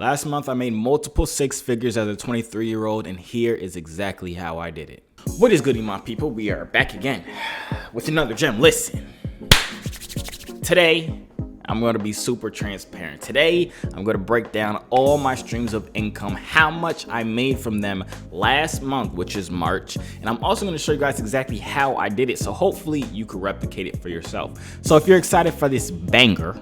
Last month, I made multiple six figures as a 23-year-old, and here is exactly how I did it. What is good, my people? We are back again with another gem. Listen, today, I'm going to be super transparent. Today, I'm going to break down all my streams of income, how much I made from them last month, which is March. And I'm also going to show you guys exactly how I did it. So hopefully you can replicate it for yourself. So if you're excited for this banger,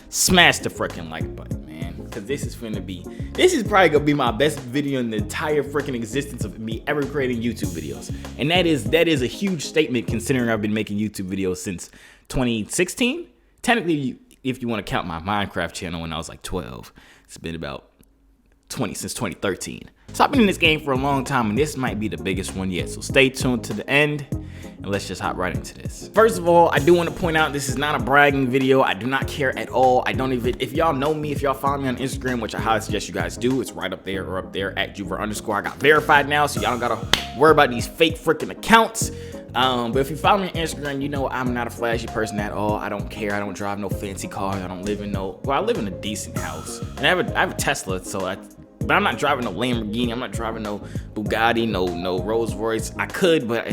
smash the freaking like button, man. Because this is probably going to be my best video in the entire freaking existence of me ever creating YouTube videos. And that is a huge statement considering I've been making YouTube videos since 2016. Technically, if you want to count my Minecraft channel when I was like 12, it's been about since 2013. So I've been in this game for a long time, and this might be the biggest one yet. So stay tuned to the end, and let's just hop right into this. First of all, I do want to point out this is not a bragging video. I do not care at all. I don't even, if y'all know me, if y'all follow me on Instagram, which I highly suggest you guys do, it's right up there or up there at Joovier_. I got verified now, so y'all don't gotta worry about these fake freaking accounts. But if you follow me on Instagram, you know I'm not a flashy person at all. I don't care. I don't drive no fancy cars. I don't live in well, I live in a decent house. And I have a Tesla, but I'm not driving no Lamborghini. I'm not driving no Bugatti, no Rolls Royce. I could, but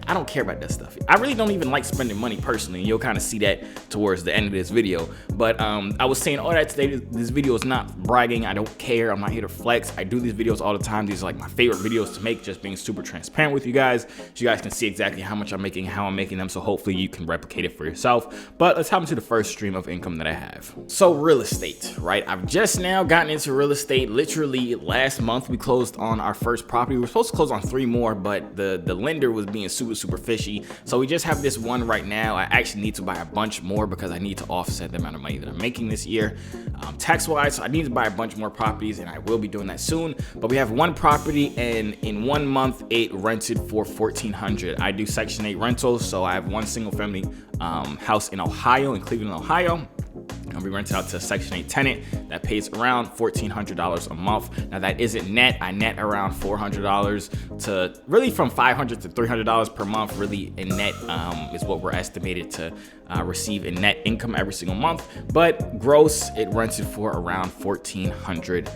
I don't care about that stuff. I really don't even like spending money personally. And you'll kind of see that towards the end of this video. But I was saying all that today. This video is not bragging. I don't care. I'm not here to flex. I do these videos all the time. These are like my favorite videos to make, just being super transparent with you guys. So you guys can see exactly how much I'm making, how I'm making them. So hopefully you can replicate it for yourself. But let's hop into the first stream of income that I have. So real estate, right? I've just now gotten into real estate. Literally last month, we closed on our first property. We were supposed to close on 3 more, but the lender was being super fishy. So we just have this one right now. I actually need to buy a bunch more because I need to offset the amount of money that I'm making this year tax-wise. So I need to buy a bunch more properties, and I will be doing that soon. But we have one property, and in 1 month it rented for $1,400. I do Section 8 rentals, so I have one single family house in Ohio, in Cleveland, Ohio. And we rent it out to a Section 8 tenant that pays around $1,400 a month. Now that isn't net. I net around $400 to really from $500 to $300 per month. Really in net is what we're estimated to receive in net income every single month. But gross, it rented for around $1,400.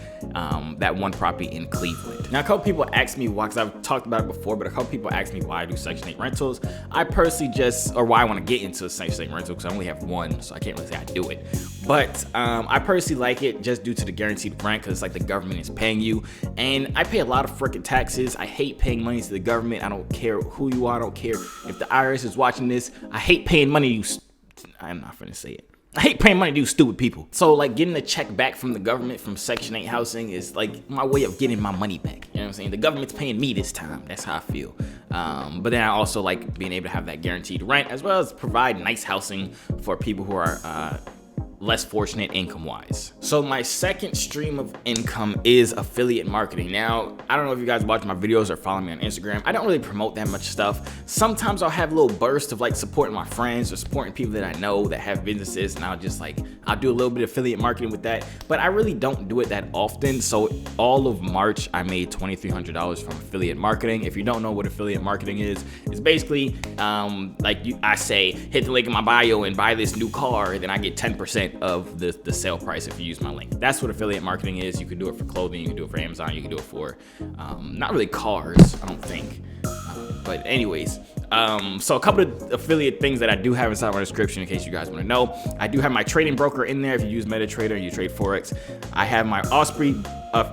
That one property in Cleveland. Now a couple people ask me why, because I've talked about it before, but a couple people ask me why I do Section 8 rentals. I personally why I want to get into a Section 8 rental, because I only have one, so I can't really say I do it. But I personally like it just due to the guaranteed rent, because it's like the government is paying you, and I pay a lot of freaking taxes. I hate paying money to the government. I don't care who you are. I don't care if the IRS is watching this. I hate paying money to I'm not gonna say it. I hate paying money to stupid people. So like getting a check back from the government from Section 8 housing is like my way of getting my money back. You know what I'm saying? The government's paying me this time. That's how I feel. But then I also like being able to have that guaranteed rent, as well as provide nice housing for people who are less fortunate income wise. So my second stream of income is affiliate marketing. Now, I don't know if you guys watch my videos or follow me on Instagram. I don't really promote that much stuff. Sometimes I'll have little bursts of like supporting my friends or supporting people that I know that have businesses, and I'll do a little bit of affiliate marketing with that, but I really don't do it that often. So all of March, I made $2,300 from affiliate marketing. If you don't know what affiliate marketing is, it's basically I say, hit the link in my bio and buy this new car, and then I get 10% of the sale price if you use my link. That's what affiliate marketing is. You can do it for clothing, you can do it for Amazon, you can do it for not really cars, I don't think, but anyways. So a couple of affiliate things that I do have inside my description in case you guys want to know. I do have my trading broker in there if you use MetaTrader and you trade Forex. I have my Osprey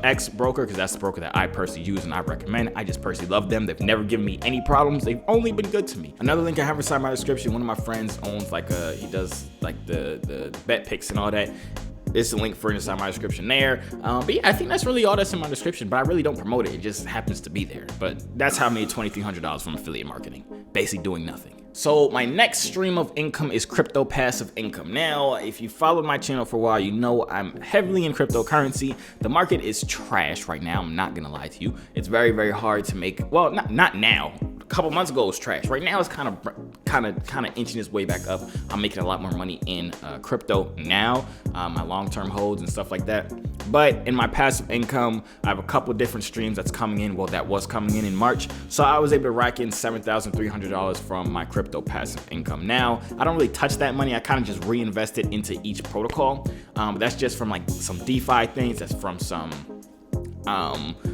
X broker, because that's the broker that I personally use and I recommend. I just personally love them. They've never given me any problems. They've only been good to me. Another link I have inside my description, one of my friends owns he does like the bet picks and all that. There's a link for it inside my description there. But yeah, I think that's really all that's in my description, but I really don't promote it. It just happens to be there. But that's how I made $2,300 from affiliate marketing, basically doing nothing. So my next stream of income is crypto passive income. Now, if you followed my channel for a while, you know I'm heavily in cryptocurrency. The market is trash right now. I'm not gonna lie to you. It's very hard to make, well, not now. a couple months ago it was trash. Right now it's kind of inching its way back up. I'm making a lot more money in crypto now, my long-term holds and stuff like that. But in my passive income, I have a couple different streams that's coming in. Well, that was coming in March. So I was able to rack in $7,300 from my crypto passive income. Now, I don't really touch that money. I kind of just reinvest it into each protocol. But that's just from like some DeFi things. That's from some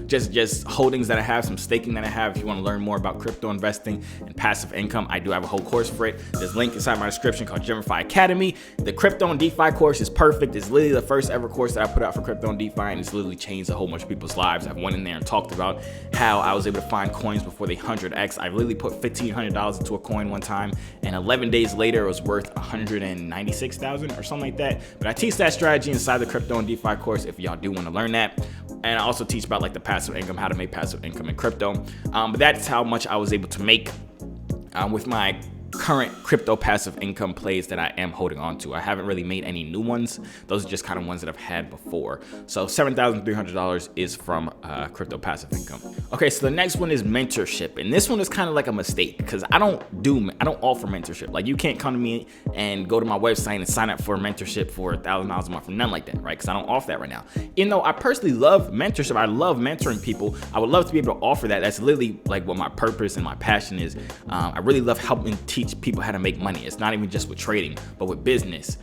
just holdings that I have, some staking that I have. If you want to learn more about crypto investing and passive income, I do have a whole course for it. There's a link inside my description called Joovier Academy. The crypto and DeFi course is perfect. It's literally the first ever course that I put out for crypto and DeFi, and it's literally changed a whole bunch of people's lives. I've went in there and talked about how I was able to find coins before they 100x. I literally put $1,500 into a coin one time, and 11 days later it was worth $196,000 or something like that. But I teach that strategy inside the crypto and DeFi course if y'all do want to learn that. And I also teach about like the passive income, how to make passive income in crypto. But that's how much I was able to make with my current crypto passive income plays that I am holding on to. I haven't really made any new ones. Those are just kind of ones that I've had before. So $7,300 is from crypto passive income. Okay, so the next one is mentorship, and this one is kind of like a mistake because I don't offer mentorship. Like, you can't come to me and go to my website and sign up for a mentorship for $1,000 a month, none like that, right? Because I don't offer that right now. Even though I personally love mentorship, I love mentoring people. I would love to be able to offer that. That's literally like what my purpose and my passion is. I really love helping teach people how to make money. It's not even just with trading, but with business,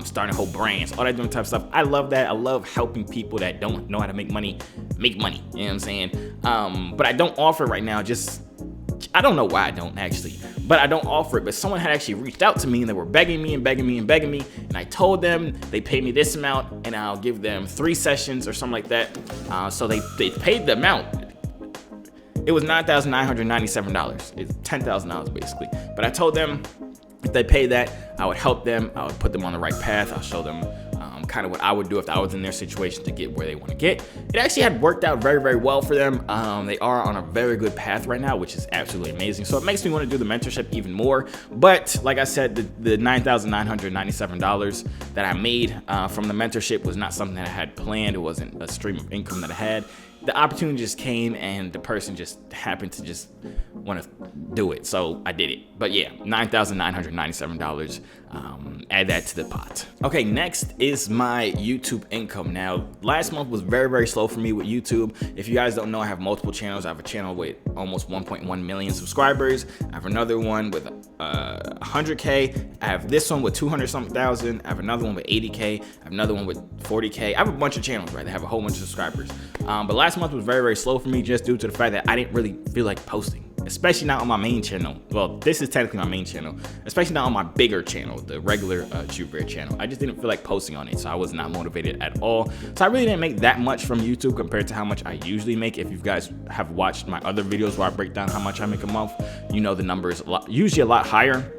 starting whole brands, all that different type of stuff. I love that. I love helping people that don't know how to make money. You know what I'm saying? But I don't offer it right now. I don't know why I don't actually, but I don't offer it. But someone had actually reached out to me and they were begging me. And I told them they pay me this amount and I'll give them 3 sessions or something like that. So they paid the amount. It was $9,997. It's $10,000 basically. But I told them if they pay that, I would help them. I would put them on the right path. I'll show them kind of what I would do if I was in their situation to get where they want to get. It actually had worked out very, very well for them. They are on a very good path right now, which is absolutely amazing. So it makes me want to do the mentorship even more. But like I said, the $9,997 that I made from the mentorship was not something that I had planned. It wasn't a stream of income that I had. The opportunity just came and the person just happened to just want to do it. So I did it. But yeah, $9,997. Add that to the pot. Okay, next is my YouTube income. Now, last month was very, very slow for me with YouTube. If you guys don't know, I have multiple channels. I have a channel with almost 1.1 million subscribers. I have another one with 100K. I have this one with 200 something thousand. I have another one with 80K. I have another one with 40K. I have a bunch of channels, right? They have a whole bunch of subscribers. But last month was very, very slow for me just due to the fact that I didn't really feel like posting, especially not on my main channel. Well, this is technically my main channel, especially not on my bigger channel, the regular Joovier channel. I just didn't feel like posting on it, so I was not motivated at all. So I really didn't make that much from YouTube compared to how much I usually make. If you guys have watched my other videos where I break down how much I make a month, you know the number is usually a lot higher.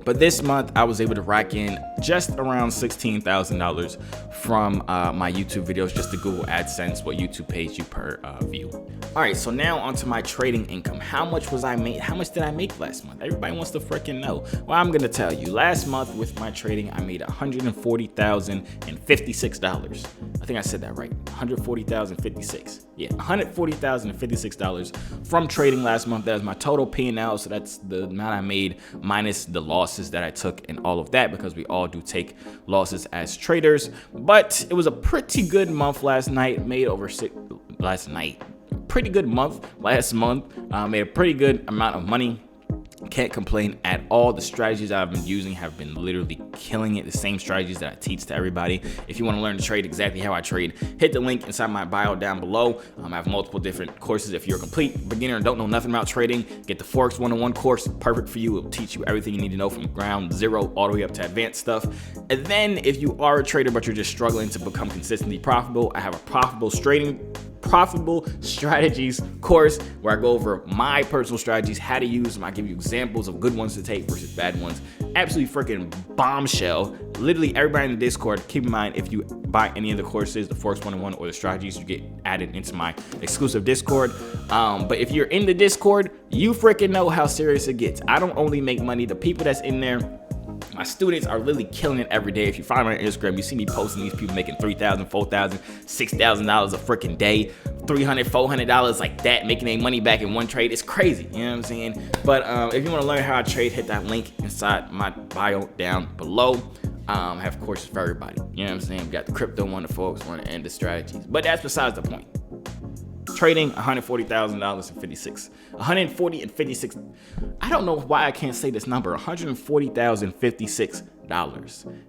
But this month, I was able to rack in just around $16,000 from my YouTube videos, just the Google AdSense, what YouTube pays you per view. All right, so now onto my trading income. How much was I made? How much did I make last month? Everybody wants to freaking know. Well, I'm gonna tell you. Last month with my trading, I made $140,056. I think I said that right. $140,056. Yeah, $140,056 from trading last month. That is my total P&L. So that's the amount I made minus the losses that I took and all of that, because we all do take losses as traders. But it was a pretty good month last night. Pretty good month last month. Made a pretty good amount of money. Can't complain at all. The strategies I've been using have been literally killing it. The same strategies that I teach to everybody. If you want to learn to trade exactly how I trade, hit the link inside my bio down below. I have multiple different courses. If you're a complete beginner and don't know nothing about trading, get the Forex 101 course. Perfect for you. It will teach you everything you need to know from ground zero all the way up to advanced stuff. And then if you are a trader but you're just struggling to become consistently profitable, I have a profitable strategies course where I go over my personal strategies, how to use them. I give you examples of good ones to take versus bad ones. Absolutely freaking bombshell. Literally everybody in the Discord, keep in mind, if you buy any of the courses, the Forex 101 or the strategies, you get added into my exclusive Discord. But if you're in the Discord, you freaking know how serious it gets. I don't only make money. The people that's in there, my students, are literally killing it every day. If you find me on Instagram, you see me posting these people making $3,000, $4,000, $6,000 a freaking day $300, $400 like that, making their money back in one trade. It's crazy, you know what I'm saying? But if you want to learn how I trade, hit that link inside my bio down below. Have courses for everybody, you know what I'm saying? We got the crypto one, the forex one, and the strategies. But that's besides the point. Trading $140,000 and 56, 140 and 56. I don't know why I can't say this number. $140,056.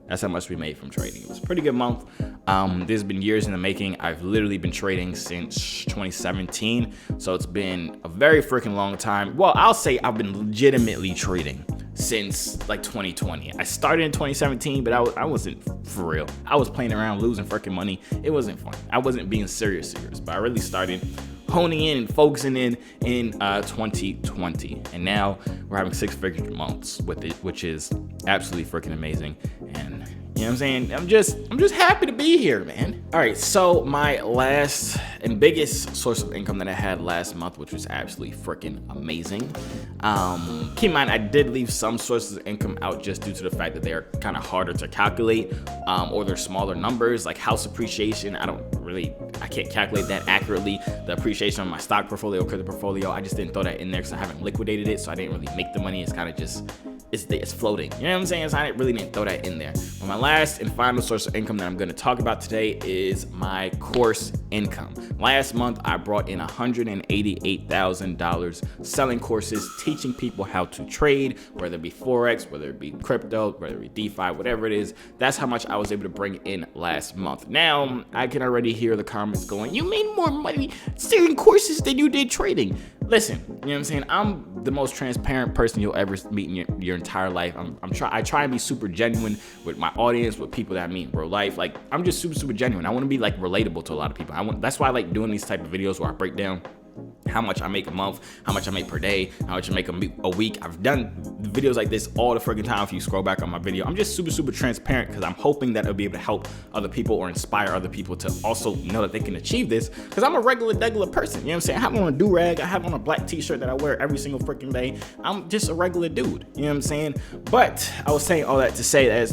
That's how much we made from trading. It was a pretty good month. This has been years in the making. I've literally been trading since 2017, so it's been a very freaking long time. Well, I'll say I've been legitimately trading since like 2020. I started in 2017, but I wasn't for real. I was playing around, losing freaking money. It wasn't fun. I wasn't being serious, but I really started honing in and focusing in 2020, and now we're having 6-figure months with it, which is absolutely freaking amazing. And you know what I'm saying? I'm just happy to be here, man. All right, so my last and biggest source of income that I had last month, which was absolutely freaking amazing. Keep in mind, I did leave some sources of income out just due to the fact that they're kind of harder to calculate, or they're smaller numbers, like house appreciation. I can't calculate that accurately. The appreciation on my stock portfolio, crypto portfolio, I just didn't throw that in there because I haven't liquidated it, so I didn't really make the money. It's kind of just, it's floating. You know what I'm saying? So I really didn't throw that in there. But my last and final source of income that I'm going to talk about today is my course income. Last month, I brought in $188,000 selling courses, teaching people how to trade, whether it be Forex, whether it be crypto, whether it be DeFi, whatever it is. That's how much I was able to bring in last month. Now, I can already hear the comments going, you made more money selling courses than you did trading. Listen, you know what I'm saying? I'm the most transparent person you'll ever meet in your entire life. I try and be super genuine with my audience, with people that I meet in real life. Like, I'm just super genuine. I want to be like relatable to a lot of people. That's why I like doing these type of videos where I break down how much I make a month, how much I make per day, how much I make a week. I've done videos like this all the freaking time. If you scroll back on my video, I'm just super transparent because I'm hoping that it'll be able to help other people or inspire other people to also know that they can achieve this, because I'm a regular person. You know what I'm saying? I have on a do-rag, I have on a black t-shirt that I wear every single freaking day. I'm just a regular dude, you know what I'm saying? But I was saying all that to say that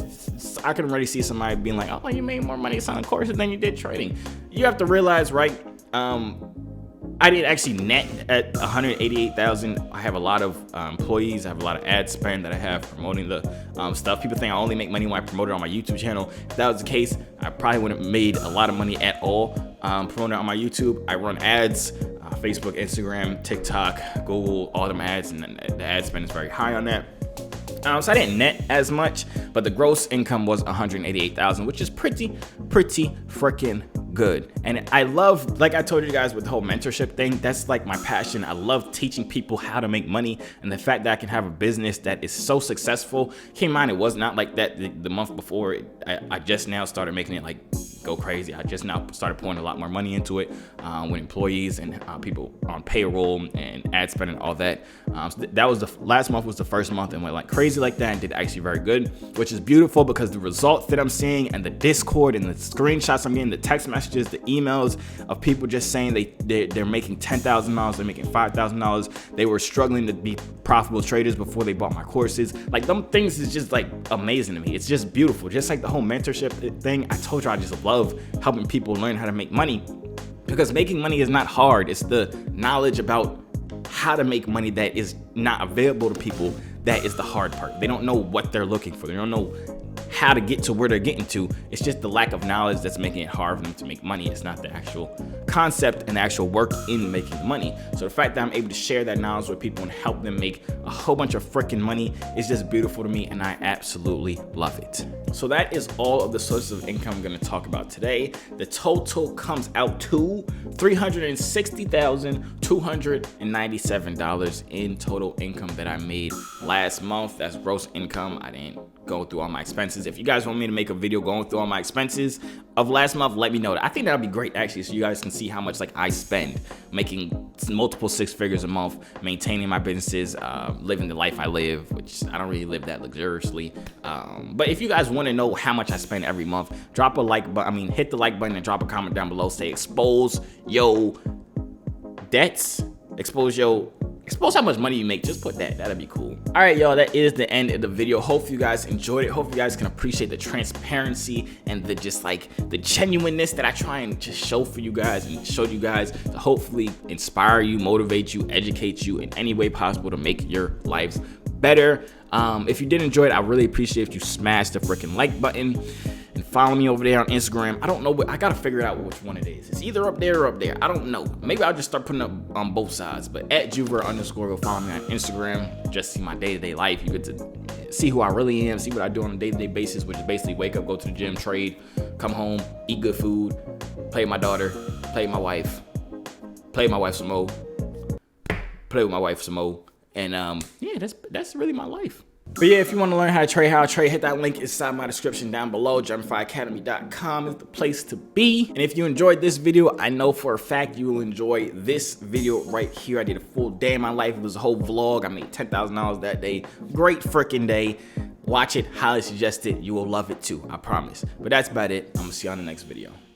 I can already see somebody being like, oh, you made more money selling courses than you did trading. You have to realize, right? I did actually net at $188,000. I have a lot of employees. I have a lot of ad spend that I have promoting the stuff. People think I only make money when I promote it on my YouTube channel. If that was the case, I probably wouldn't have made a lot of money at all promoting it on my YouTube. I run ads, Facebook, Instagram, TikTok, Google, all them ads, and the ad spend is very high on that. So I didn't net as much, but the gross income was $188,000, which is pretty freaking good. And I love, like I told you guys with the whole mentorship thing, that's like my passion. I love teaching people how to make money, and the fact that I can have a business that is so successful. Keep in mind, it was not like that the month before. I just now started making it like go crazy. I just now started pouring a lot more money into it with employees and people on payroll and ad spend and all that. So that was last month was the first month and went like crazy like that and did actually very good, which is beautiful because the results that I'm seeing and the Discord and the screenshots I'm getting, the text messages, the emails of people just saying they're making $10,000, they're making $5,000. They were struggling to be profitable traders before they bought my courses. Like, them things is just like amazing to me. It's just beautiful. Just like the whole mentorship thing. I told you I just love helping people learn how to make money, because making money is not hard. It's the knowledge about how to make money that is not available to people that is the hard part. They don't know what they're looking for. They don't know how to get to where they're getting to. It's just the lack of knowledge that's making it hard for them to make money. It's not the actual concept and the actual work in making money. So the fact that I'm able to share that knowledge with people and help them make a whole bunch of freaking money is just beautiful to me, and I absolutely love it. So that is all of the sources of income I'm going to talk about today. The total comes out to $360,297 in total income that I made last month. That's gross income. I didn't go through all my expenses. If you guys want me to make a video going through all my expenses of last month, let me know. I think that'll be great actually, so you guys can see how much like I spend making multiple 6 figures a month, maintaining my businesses, living the life I live, which I don't really live that luxuriously. But if you guys want to know how much I spend every month, drop a like button. Hit the like button and drop a comment down below. Say expose yo debts, expose how much money you make. Just put that. That'd be cool. All All right, y'all, that is the end of the video. Hope you guys enjoyed it. Hope you guys can appreciate the transparency and the just like the genuineness that I try and just show for you guys and show you guys to hopefully inspire you, motivate you, educate you in any way possible to make your lives better. If you did enjoy it, I really appreciate if you smash the freaking like button and follow me over there on Instagram. I don't know, but I gotta figure out which one it is. It's either up there or up there. I don't know. Maybe I'll just start putting up on both sides. But at Joovier _ go follow me on Instagram. Just see my day-to-day life. You get to see who I really am, see what I do on a day-to-day basis, which is basically wake up, go to the gym, trade, come home, eat good food, play with my daughter, play with my wife, play with my wife some more, play with my wife some more. And yeah, that's really my life. But yeah, if you want to learn how to trade, hit that link inside my description down below. JermifyAcademy.com is the place to be. And if you enjoyed this video, I know for a fact you will enjoy this video right here. I did a full day in my life. It was a whole vlog. I made $10,000 that day. Great freaking day. Watch it. Highly suggest it. You will love it too. I promise. But that's about it. I'm going to see you on the next video.